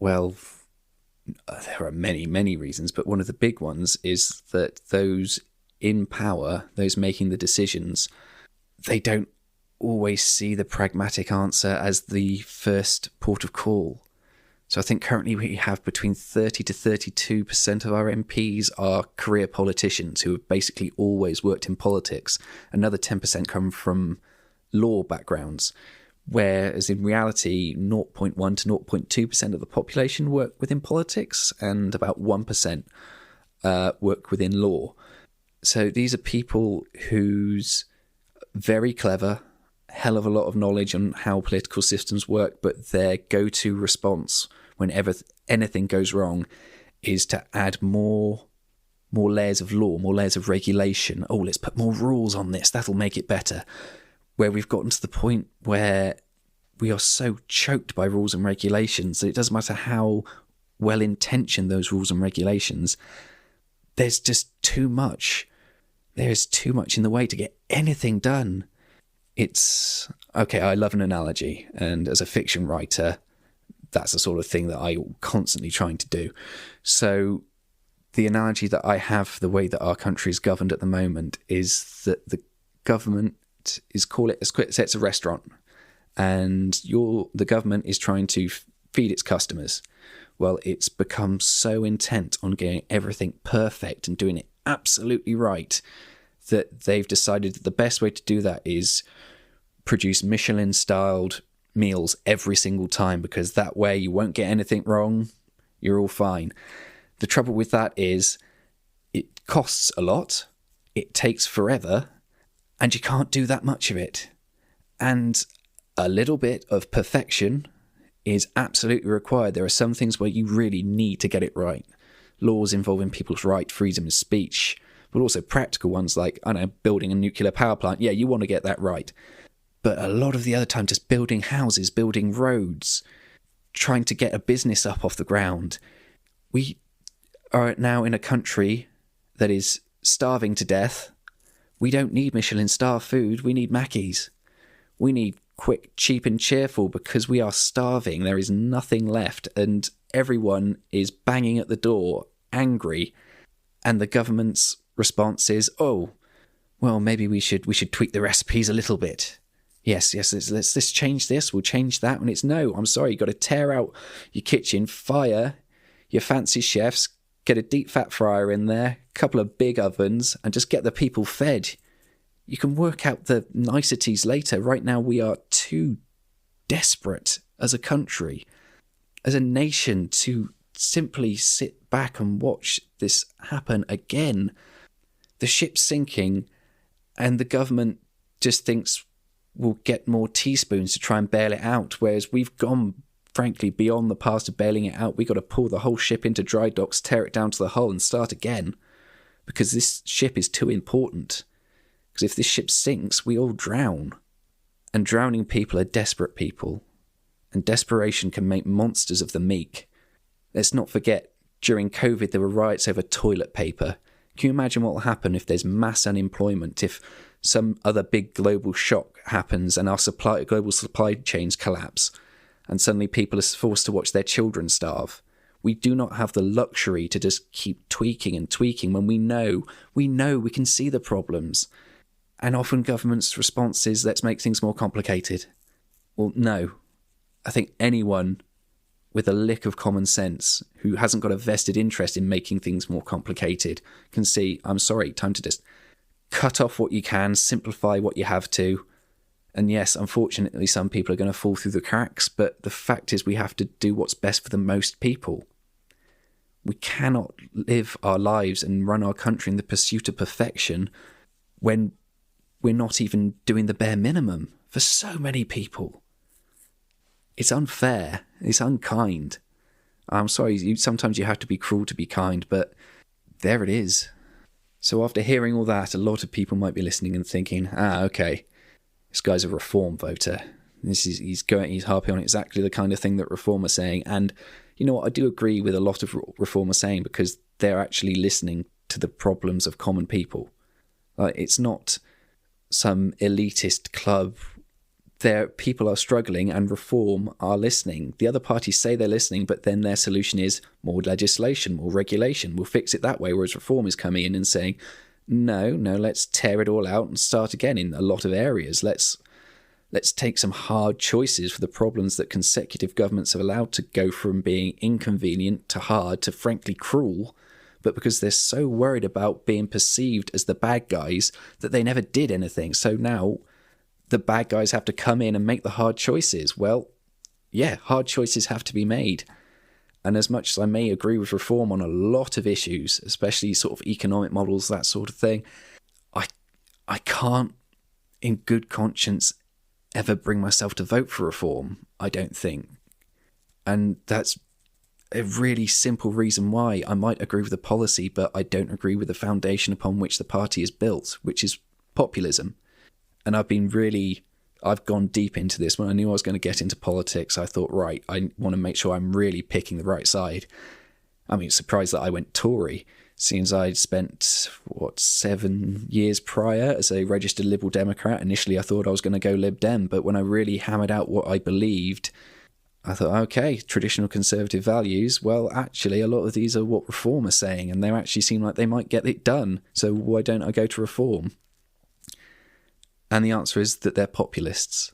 Well, there are many, many reasons, but one of the big ones is that those in power, those making the decisions, they don't always see the pragmatic answer as the first port of call. So I think currently we have between 30 to 32% of our MPs are career politicians who have basically always worked in politics. Another 10% come from law backgrounds, whereas in reality 0.1 to 0.2% of the population work within politics and about 1% work within law. So these are people who's very clever, hell of a lot of knowledge on how political systems work, but their go-to response whenever anything goes wrong is to add more layers of law, more layers of regulation. Oh, let's put more rules on this, that'll make it better. Where we've gotten to the point where we are so choked by rules and regulations that it doesn't matter how well-intentioned those rules and regulations, there's just too much. There is too much in the way to get anything done. It's, okay, I love an analogy, and as a fiction writer, that's the sort of thing that I'm constantly trying to do. So the analogy that I have, the way that our country is governed at the moment, is that the government is, it's a restaurant, and the government is trying to feed its customers. Well, it's become so intent on getting everything perfect and doing it absolutely right that they've decided that the best way to do that is produce Michelin-styled meals every single time, because that way you won't get anything wrong, you're all fine. The trouble with that is it costs a lot, it takes forever, and you can't do that much of it. And a little bit of perfection is absolutely required. There are some things where you really need to get it right. Laws involving people's right, freedom of speech, but also practical ones like, I don't know, building a nuclear power plant. Yeah, you want to get that right. But a lot of the other time, just building houses, building roads, trying to get a business up off the ground. We are now in a country that is starving to death. We don't need Michelin-star food. We need Mackies. We need quick, cheap and cheerful because we are starving. There is nothing left and everyone is banging at the door, angry. And the government's response is, oh, well, maybe we should tweak the recipes a little bit. Yes, let's change this, we'll change that. And it's, no, I'm sorry, you've got to tear out your kitchen, fire your fancy chefs, get a deep fat fryer in there, a couple of big ovens, and just get the people fed. You can work out the niceties later. Right now, we are too desperate as a country, as a nation, to simply sit back and watch this happen again. The ship's sinking, and the government just thinks we'll get more teaspoons to try and bail it out, whereas we've gone, frankly, beyond the past of bailing it out. We've got to pull the whole ship into dry docks, tear it down to the hull and start again, because this ship is too important. Because if this ship sinks, we all drown. And drowning people are desperate people, and desperation can make monsters of the meek. Let's not forget, during COVID, there were riots over toilet paper. Can you imagine what will happen if there's mass unemployment, if some other big global shock happens and our global supply chains collapse, and suddenly people are forced to watch their children starve? We do not have the luxury to just keep tweaking and tweaking when we know we can see the problems. And often government's response is, let's make things more complicated. Well, no. I think anyone with a lick of common sense who hasn't got a vested interest in making things more complicated can see, I'm sorry, time to just cut off what you can, simplify what you have to. And yes, unfortunately, some people are going to fall through the cracks, but the fact is we have to do what's best for the most people. We cannot live our lives and run our country in the pursuit of perfection when we're not even doing the bare minimum for so many people. It's unfair. It's unkind. I'm sorry, sometimes you have to be cruel to be kind, but there it is. So after hearing all that, a lot of people might be listening and thinking, okay, this guy's a reform voter. He's harping on exactly the kind of thing that Reform are saying. And you know what? I do agree with a lot of Reform are saying, because they're actually listening to the problems of common people. It's not some elitist club people are struggling and reform are listening. The other parties say they're listening, but then their solution is more legislation, more regulation. We'll fix it that way, whereas reform is coming in and saying, no, let's tear it all out and start again in a lot of areas. Let's take some hard choices for the problems that consecutive governments have allowed to go from being inconvenient to hard to frankly cruel, but because they're so worried about being perceived as the bad guys that they never did anything. So now the bad guys have to come in and make the hard choices. Well, yeah, hard choices have to be made. And as much as I may agree with reform on a lot of issues, especially sort of economic models, that sort of thing, I can't, in good conscience, ever bring myself to vote for reform, I don't think. And that's a really simple reason why. I might agree with the policy, but I don't agree with the foundation upon which the party is built, which is populism. And I've gone deep into this. When I knew I was going to get into politics, I thought, right, I want to make sure I'm really picking the right side. I mean, surprised that I went Tory, since I'd spent, 7 years prior as a registered Liberal Democrat. Initially, I thought I was going to go Lib Dem, but when I really hammered out what I believed, I thought, okay, traditional conservative values, well, actually, a lot of these are what Reform are saying, and they actually seem like they might get it done, so why don't I go to Reform? And the answer is that they're populists.